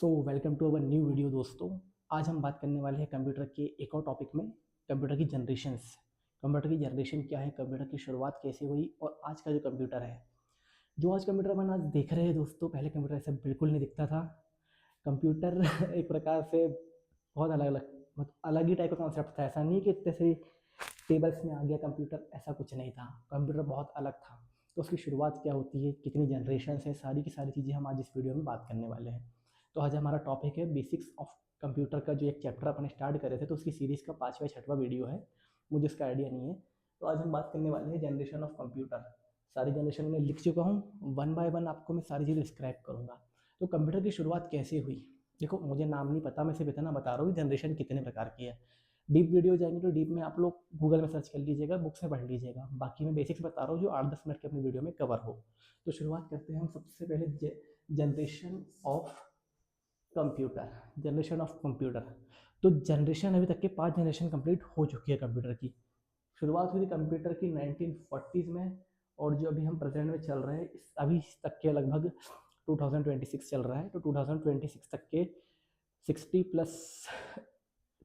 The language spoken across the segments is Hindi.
Welcome to our new video दोस्तों। आज हम बात करने वाले हैं कंप्यूटर के एक और टॉपिक में, कंप्यूटर की जनरेशन्स। कंप्यूटर की जनरेशन क्या है, कंप्यूटर की शुरुआत कैसे हुई और आज का जो कंप्यूटर है, जो आज कंप्यूटर अपन आज देख रहे हैं दोस्तों, पहले कंप्यूटर ऐसा बिल्कुल नहीं दिखता था। कंप्यूटर एक प्रकार से बहुत अलग अलग, मतलब अलग ही टाइप का कॉन्सेप्ट था। ऐसा नहीं कि इतने से टेबल्स में आ गया कंप्यूटर, ऐसा कुछ नहीं था। कंप्यूटर बहुत अलग था। तो उसकी शुरुआत क्या होती है, कितनी जनरेशन है, सारी की सारी चीज़ें हम आज इस वीडियो में बात करने वाले हैं। तो आज हमारा टॉपिक है बेसिक्स ऑफ कंप्यूटर का, जो एक चैप्टर अपन स्टार्ट करे थे, तो उसकी सीरीज़ का 5वां-6वां वीडियो है। मुझे उसका आइडिया नहीं है। तो आज हम बात करने वाले हैं जनरेशन ऑफ कंप्यूटर। सारी जनरेशन में लिख चुका हूँ, वन बाय वन आपको मैं सारी चीज़ें डिस्क्राइब करूँगा। तो कंप्यूटर की शुरुआत कैसे हुई, देखो मुझे नाम नहीं पता, मैं सिर्फ इतना बता रहा हूँ जनरेशन कितने प्रकार की है। डीप वीडियो जाएंगे तो डीप में आप लोग गूगल में सर्च कर लीजिएगा, बुक्स में पढ़ लीजिएगा। बाकी मैं बेसिक्स बता रहा हूँ जो 8-10 मिनट के अपनी वीडियो में कवर हो। तो शुरुआत करते हैं हम सबसे पहले generation of computer. Generation of computer, तो जनरेशन अभी तक के 5 जनरेशन कंप्लीट हो चुकी है कंप्यूटर की। शुरुआत हुई थी कंप्यूटर की 1940s में, और जो अभी हम प्रेजेंट में चल रहे हैं अभी तक के लगभग 2026 चल रहा है, तो 2026 तक के 60 प्लस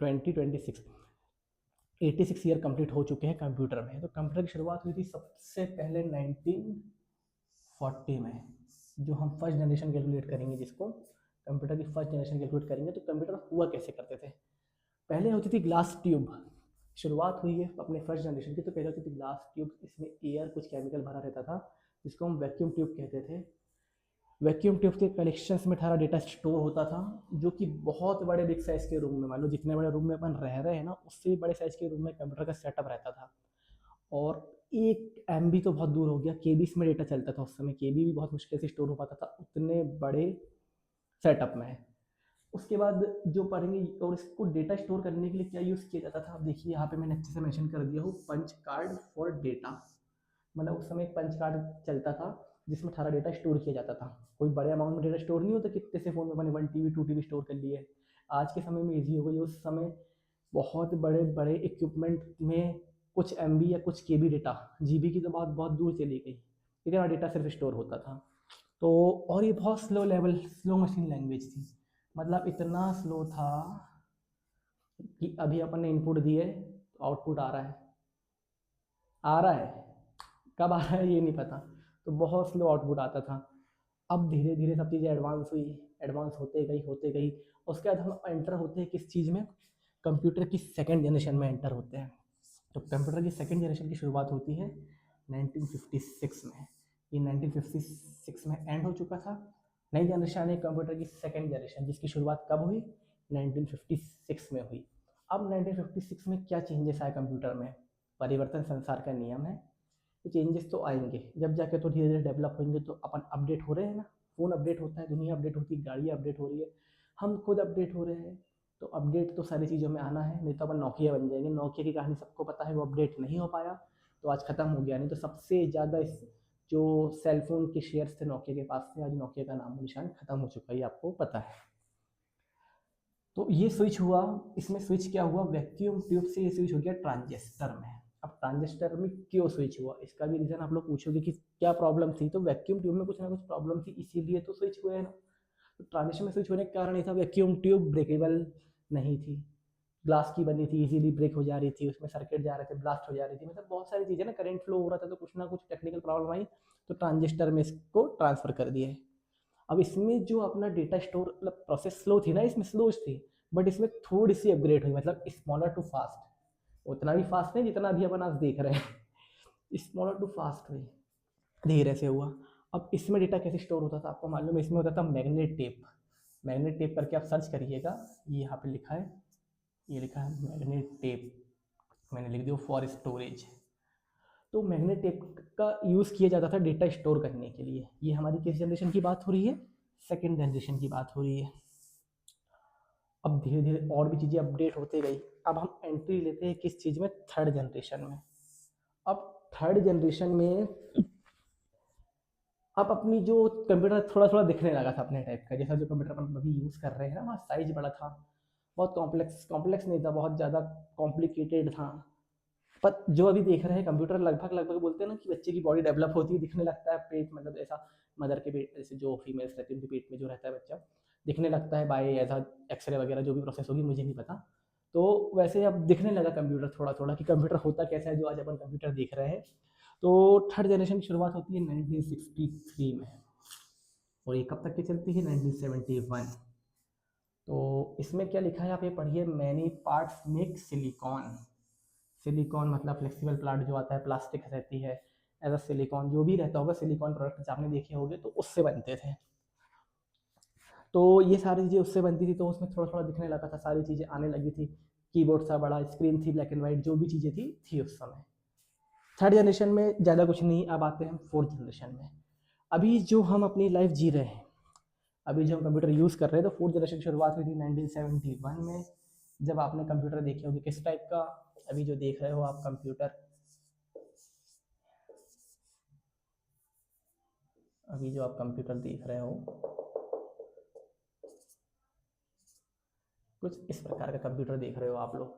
2026 86 ईयर कंप्लीट हो चुके हैं कंप्यूटर में। तो कंप्यूटर की शुरुआत हुई थी सबसे पहले 1940 में। जो हम फर्स्ट जनरेशन कैलकुलेट करेंगे, जिसको कंप्यूटर की फर्स्ट जनरेशन कैलकुलेट करेंगे, तो कंप्यूटर हुआ कैसे करते थे। पहले होती थी ग्लास ट्यूब। शुरुआत हुई है अपने फर्स्ट जनरेशन की, तो पहले होती थी ग्लास ट्यूब। इसमें एयर कुछ केमिकल भरा रहता था, जिसको हम वैक्यूम ट्यूब कहते थे। वैक्यूम ट्यूब के कनेक्शंस में सारा डेटा स्टोर होता था, जो कि बहुत बड़े बिग साइज़ के रूम में, मान लो जितने बड़े रूम में अपन रह रहे हैं ना, उससे भी बड़े साइज़ के रूम में कंप्यूटर का सेटअप रहता था। और 1 MB तो बहुत दूर हो गया, केबीस में डेटा चलता था उस समय। केबी भी बहुत मुश्किल से स्टोर हो पाता था उतने बड़े सेटअप में। उसके बाद जो पढ़ेंगे, और इसको डेटा स्टोर करने के लिए क्या यूज़ किया जाता था, आप देखिए यहाँ पे मैंने अच्छे से मेंशन कर दिया हूँ, पंच कार्ड फॉर डेटा। मतलब उस समय एक पंच कार्ड चलता था, जिसमें सारा डेटा स्टोर किया जाता था। कोई बड़े अमाउंट में डेटा स्टोर नहीं होता, कितने से फ़ोन में बने 1 TB 2 TB स्टोर कर लिए। आज के समय में ईजी हो गई, उस समय बहुत बड़े बड़े इक्विपमेंट में कुछ MB या कुछ KB डेटा, GB की तो बहुत बहुत दूर चली गई, इतना डेटा सिर्फ स्टोर होता था। तो और ये बहुत slow level, slow machine language थी। मतलब इतना स्लो था कि अभी अपन ने इनपुट दिए तो आउटपुट आ रहा है, कब आ रहा है ये नहीं पता। तो बहुत स्लो आउटपुट आता था। अब धीरे धीरे सब चीज़ें एडवांस हुई, एडवांस होते गई। उसके बाद हम एंटर होते हैं किस चीज़ में, कंप्यूटर की सेकंड जनरेशन में एंटर होते हैं। तो कंप्यूटर की सेकंड जनरेशन की शुरुआत होती है 1956 में। ये 1956 में एंड हो चुका था। नई जनरेशन है कंप्यूटर की सेकंड जनरेशन, जिसकी शुरुआत कब हुई, 1956 में हुई। अब 1956 में क्या चेंजेस आए कंप्यूटर में, परिवर्तन संसार का नियम है। तो चेंजेस तो आएंगे, जब जाके तो धीरे धीरे डेवलप होंगे। तो अपन अपडेट हो रहे हैं ना, फ़ोन अपडेट होता है, दुनिया अपडेट होती है, गाड़ियाँ अपडेट हो रही है, हम खुद अपडेट हो रहे हैं। तो अपडेट तो सारी चीज़ों में आना है, नहीं तो अपन नोकिया बन जाएंगे। नोकिया की कहानी सबको पता है, वो अपडेट नहीं हो पाया तो आज ख़त्म हो गया। नहीं तो सबसे ज़्यादा इस जो सेलफोन के शेयर्स थे नोकिया के पास थे, आज नोकिया का नाम निशान खत्म हो चुका है, ये आपको पता है। तो ये स्विच हुआ, इसमें स्विच क्या हुआ, वैक्यूम ट्यूब से ये स्विच हो गया ट्रांजिस्टर में। अब ट्रांजिस्टर में क्यों स्विच हुआ, इसका भी रीज़न आप लोग पूछोगे कि क्या प्रॉब्लम थी। तो वैक्यूम ट्यूब में कुछ ना कुछ प्रॉब्लम थी, इसीलिए तो स्विच हुए है ना। तो ट्रांजिस्टर में स्विच होने का कारण ये था, वैक्यूम ट्यूब ब्रेकेबल नहीं थी, ग्लास की बनी थी, इजीली ब्रेक हो जा रही थी, उसमें सर्किट जा रहे थे, ब्लास्ट हो जा रही थी, मतलब बहुत सारी चीज़ें ना, करंट फ्लो हो रहा था, तो कुछ ना कुछ टेक्निकल प्रॉब्लम आई, तो ट्रांजिस्टर में इसको ट्रांसफ़र कर दिए। अब इसमें जो अपना डेटा स्टोर, मतलब प्रोसेस स्लो थी ना, इसमें स्लो थी, बट इसमें थोड़ी सी अपग्रेड हुई, मतलब स्मॉलर टू फास्ट। उतना भी फास्ट नहीं जितना अभी अपन आज देख रहे हैं, स्मॉलर टू फास्ट हुई, धीरे से हुआ। अब इसमें डेटा कैसे स्टोर होता था आपको मालूम है, इसमें होता था मैग्नेट टेप। मैग्नेट टेप करके आप सर्च करिएगा, ये यहाँ पे लिखा है, ये लिखा है मैग्नेट टेप, मैंने लिख दिया फॉर स्टोरेज। तो मैग्नेट टेप का यूज़ किया जाता था डेटा स्टोर करने के लिए। ये हमारी किस जनरेशन की बात हो रही है, सेकेंड जनरेशन की बात हो रही है। अब धीरे धीरे और भी चीज़ें अपडेट होते गई। अब हम एंट्री लेते हैं किस चीज़ में, थर्ड जनरेशन में। अब थर्ड जनरेशन में अब अपनी जो कंप्यूटर थोड़ा थोड़ा दिखने लगा था अपने टाइप का, जैसा जो कंप्यूटर अपन अभी यूज़ कर रहे हैं ना, वहाँ साइज बड़ा था, बहुत कॉम्प्लेक्स कॉम्प्लेक्स नहीं था, बहुत ज़्यादा कॉम्प्लिकेटेड था। पर जो अभी देख रहे हैं कंप्यूटर, लगभग लगभग बोलते हैं ना कि बच्चे की बॉडी डेवलप होती है, दिखने लगता है पेट, मतलब ऐसा मदर के पेट, जैसे जो फीमेल्स रहती है उनके पेट में जो रहता है बच्चा, दिखने लगता है बाय ऐसा एक्सरे वगैरह जो भी प्रोसेस होगी मुझे नहीं पता। तो वैसे अब दिखने लगा कंप्यूटर थोड़ा थोड़ा कि कंप्यूटर होता कैसा है जो आज अपन कंप्यूटर देख रहे हैं। तो थर्ड जनरेशन की शुरुआत होती है 1963 में, और ये कब तक की चलती है 1971। तो इसमें क्या लिखा है आप ये पढ़िए, many parts make silicon. Silicon मतलब फ्लेक्सिबल प्लांट जो आता है, प्लास्टिक रहती है, एज सिलिकॉन जो भी रहता होगा, सिलिकॉन प्रोडक्ट्स आपने देखे होंगे तो उससे बनते थे। तो ये सारी चीज़ें उससे बनती थी, तो उसमें थोड़ा थोड़ा दिखने लगा था, सारी चीज़ें आने लगी थी। कीबोर्ड था बड़ा, स्क्रीन थी ब्लैक एंड वाइट, जो भी चीज़ें थी उस समय। थर्ड जनरेशन में ज़्यादा कुछ नहीं, अब आते हैं फोर्थ जनरेशन में। अभी जो हम अपनी लाइफ जी रहे हैं, अभी जो हम कंप्यूटर यूज़ कर रहे हैं, तो फोर्थ जनरेशन की शुरुआत हुई थी 1971 में, जब आपने कंप्यूटर देखे होंगे किस टाइप का। अभी जो देख रहे हो आप कंप्यूटर, अभी जो आप कंप्यूटर देख रहे हो कुछ इस प्रकार का कंप्यूटर देख रहे हो आप लोग।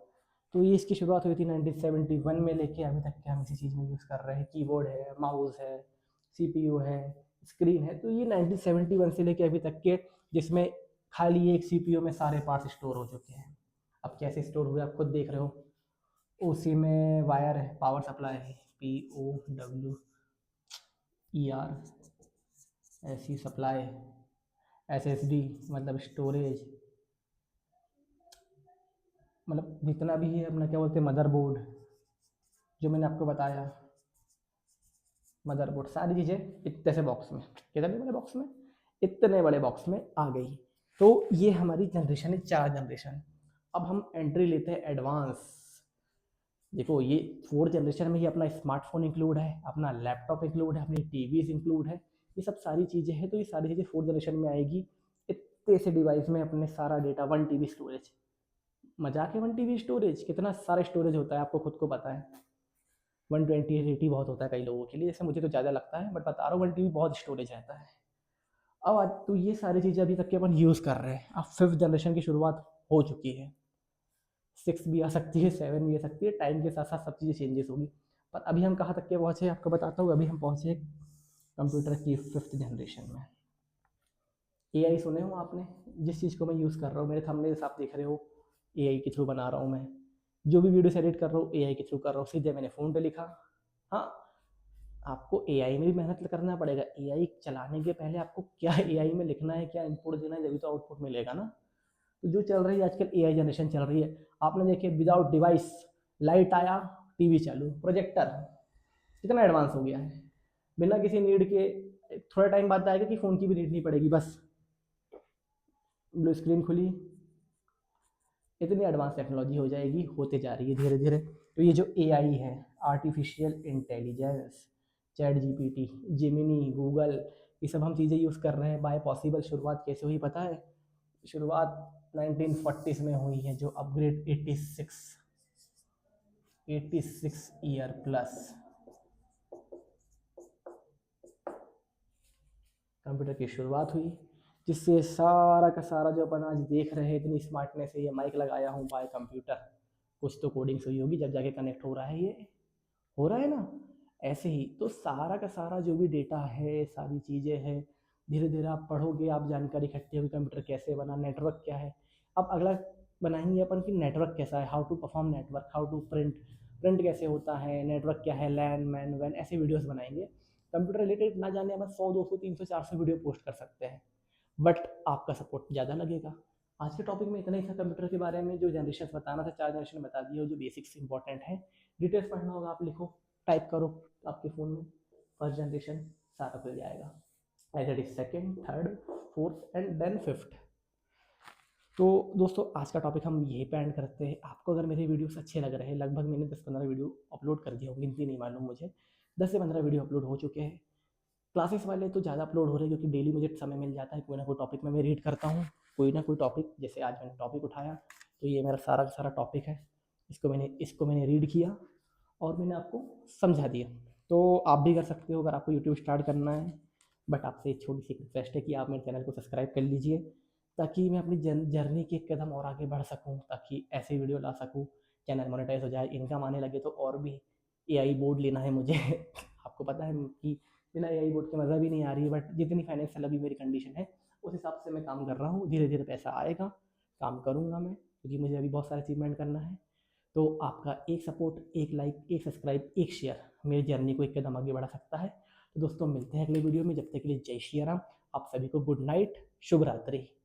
तो ये इसकी शुरुआत हुई थी 1971 में, लेके अभी तक के हम इसी चीज़ में यूज़ कर रहे हैं। कीबोर्ड है, माउस है, सीपीयू है, स्क्रीन है। तो ये 1971 से लेके अभी तक के, जिसमें खाली एक सीपीयू में सारे पार्ट्स स्टोर हो चुके हैं। अब कैसे स्टोर हुए आप खुद देख रहे हो। उसी में वायर है, पावर सप्लाई है, POWER, ऐसी सप्लाई, SSD मतलब स्टोरेज, मतलब जितना भी है अपना क्या बोलते हैं मदरबोर्ड, जो मैंने आपको बताया मदरबोर्ड, सारी चीज़ें इतने से बॉक्स में, कितने बड़े बॉक्स में, इतने बड़े बॉक्स में आ गई। तो ये हमारी जनरेशन है, 4 जनरेशन। अब हम एंट्री लेते हैं एडवांस। देखो ये फोर्थ जनरेशन में ही अपना स्मार्टफोन इंक्लूड है, अपना लैपटॉप इंक्लूड है, अपनी टीवीज इंक्लूड है, ये सब सारी चीज़ें हैं। तो ये सारी चीज़ें फोर्थ जनरेशन में आएगी। इतने से डिवाइस में अपने सारा डेटा, 1 TB स्टोरेज, मजाक है 1 TB स्टोरेज, कितना सारा स्टोरेज होता है आपको खुद को पता है। 128 80 बहुत होता है कई लोगों के लिए, जैसे मुझे तो ज़्यादा लगता है, बट बता रहा हूँ 1 TB बहुत स्टोरेज रहता है। अब आज तो ये सारी चीज़ें अभी तक के अपन यूज़ कर रहे हैं। अब फिफ्थ जनरेशन की शुरुआत हो चुकी है। 6 भी आ सकती है, 7 भी आ सकती है, टाइम के साथ साथ सब चीज़ें चेंजेस होगी। पर अभी हम कहाँ तक के पहुँचे आपको बताता हूँ। अभी हम पहुँचे कंप्यूटर की फिफ्थ जनरेशन में। AI सुने हो आपने, जिस चीज़ को मैं यूज़ कर रहा हूँ, मेरे थंबनेल्स आप देख रहे हो, AI के थ्रू बना रहा हूँ मैं। जो भी वीडियोस एडिट कर रहा हूँ AI के थ्रू कर रहा हूँ, सीधे मैंने फ़ोन पे लिखा। हाँ, आपको AI में भी मेहनत करना पड़ेगा। AI चलाने के पहले आपको क्या AI में लिखना है, क्या इनपुट देना है, जभी तो आउटपुट मिलेगा ना। तो जो चल रही है आजकल AI जनरेशन चल रही है। आपने देखे विदाउट डिवाइस, लाइट आया, टीवी चालू, प्रोजेक्टर, कितना एडवांस हो गया है। बिना किसी नीड के थोड़ा टाइम बाद आएगा कि फ़ोन की भी नीड नहीं पड़ेगी, बस ब्लू स्क्रीन खुली, इतनी एडवांस टेक्नोलॉजी हो जाएगी, होते जा रही है धीरे धीरे। तो ये जो AI है, artificial intelligence, ChatGPT, Gemini, Google, ये सब हम चीज़ें यूज़ कर रहे हैं। बाय पॉसिबल शुरुआत कैसे हुई पता है? शुरुआत 1940s में हुई है, जो अपग्रेड 86 ईयर प्लस कंप्यूटर की शुरुआत हुई, जिससे सारा का सारा जो अपन आज देख रहे हैं, इतनी स्मार्टनेस है। ये माइक लगाया हूँ बाय कंप्यूटर, कुछ तो कोडिंग्स हुई होगी जब जाके कनेक्ट हो रहा है, ये हो रहा है ना। ऐसे ही तो सारा का सारा जो भी डेटा है, सारी चीज़ें हैं, धीरे धीरे आप पढ़ोगे, आप जानकारी इकट्ठी होगी कंप्यूटर कैसे बना, नेटवर्क क्या है। अब अगला बनाएंगे अपन कि नेटवर्क कैसा है, how to perform network, how to print, print कैसे होता है, नेटवर्क क्या है, लैन मैन वैन, ऐसे वीडियोस बनाएंगे। कंप्यूटर रिलेटेड ना जाने अपन 100 200 300 400 वीडियो पोस्ट कर सकते हैं, बट आपका सपोर्ट ज़्यादा लगेगा। आज के टॉपिक में इतना ही था कंप्यूटर के बारे में, जो जनरेशन बताना था 4 जनरेशन बता दिए, जो बेसिक्स इंपॉर्टेंट है। डिटेल्स पढ़ना होगा आप लिखो, टाइप करो आपके फ़ोन में, फर्स्ट जनरेशन सारा खुल जाएगा। As it is second, third, fourth and then fifth. तो दोस्तों आज का टॉपिक हम यहीं पे एंड करते हैं। आपको अगर मेरे वीडियोस अच्छे लग रहे हैं, लगभग मैंने 10 15 वीडियो अपलोड कर दिया होंगे, गिनती नहीं मालूम मुझे, 10 से 15 वीडियो अपलोड हो चुके हैं। क्लासेस वाले तो ज़्यादा अपलोड हो रहे हैं, क्योंकि डेली मुझे समय मिल जाता है, कोई ना कोई टॉपिक में मैं रीड करता हूँ, कोई ना कोई टॉपिक। जैसे आज मैंने टॉपिक उठाया, तो ये मेरा सारा का सारा टॉपिक है, इसको मैंने रीड किया और मैंने आपको समझा दिया। तो आप भी कर सकते हो अगर आपको यूट्यूब स्टार्ट करना है। बट आपसे एक छोटी सी रिक्वेस्ट है कि आप मेरे चैनल को सब्सक्राइब कर लीजिए, ताकि मैं अपनी जर्नी के एक कदम और आगे बढ़ सकूँ, ताकि ऐसे वीडियो ला सकूँ, चैनल मोनेटाइज हो जाए, इनकम आने लगे। तो और भी AI बोर्ड लेना है मुझे आपको पता है कि बिना AI बोर्ड के मज़ा भी नहीं आ रही है, बट जितनी फाइनेंशियल अभी मेरी कंडीशन है, उस हिसाब से मैं काम कर रहा हूँ, धीरे धीरे पैसा आएगा, काम करूँगा मैं, क्योंकि मुझे अभी बहुत सारा अचीवमेंट करना है। तो आपका एक सपोर्ट, एक लाइक, एक सब्सक्राइब, एक शेयर मेरी जर्नी को एक कदम आगे बढ़ा सकता है। तो दोस्तों मिलते हैं अगले वीडियो में, जब तक के लिए जय श्री राम। आप सभी को गुड नाइट, शुभ रात्रि।